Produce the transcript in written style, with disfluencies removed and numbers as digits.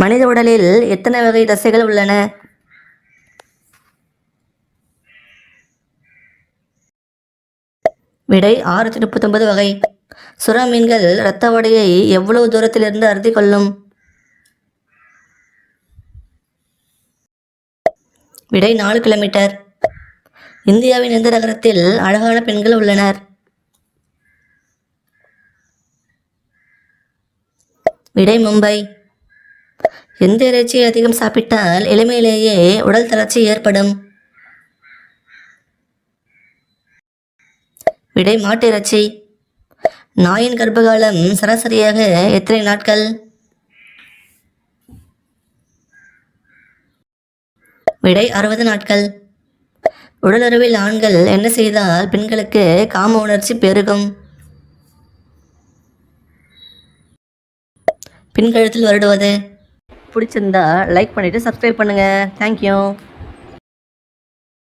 மனித உடலில் எத்தனை வகை தசைகள் உள்ளன? விடை 639 வகை. சுறா மீன்கள் இரத்த வடையை எவ்வளவு தூரத்திலிருந்து அருந்தி கொள்ளும்? விடை 4 கிலோமீட்டர். இந்தியாவின் எந்த நகரத்தில் அழகான பெண்கள் உள்ளனர்? விடை மும்பை. எந்த இறைச்சியை அதிகம் சாப்பிட்டால் இளமையிலேயே உடல் தளர்ச்சி ஏற்படும்? விடை மாட்டு இறைச்சி. நாயின் கர்ப்பகாலம் சராசரியாக எத்தனை நாட்கள்? விடை 60 நாட்கள். உடலுறவில் ஆண்கள் என்ன செய்தால் பெண்களுக்கு காம உணர்ச்சி பெருகும்? பின்கழுத்தில் வருடுவது. பிடிச்சிருந்தா லைக் பண்ணிவிட்டு சப்ஸ்கிரைப் பண்ணுங்கள். தேங்க்யூ.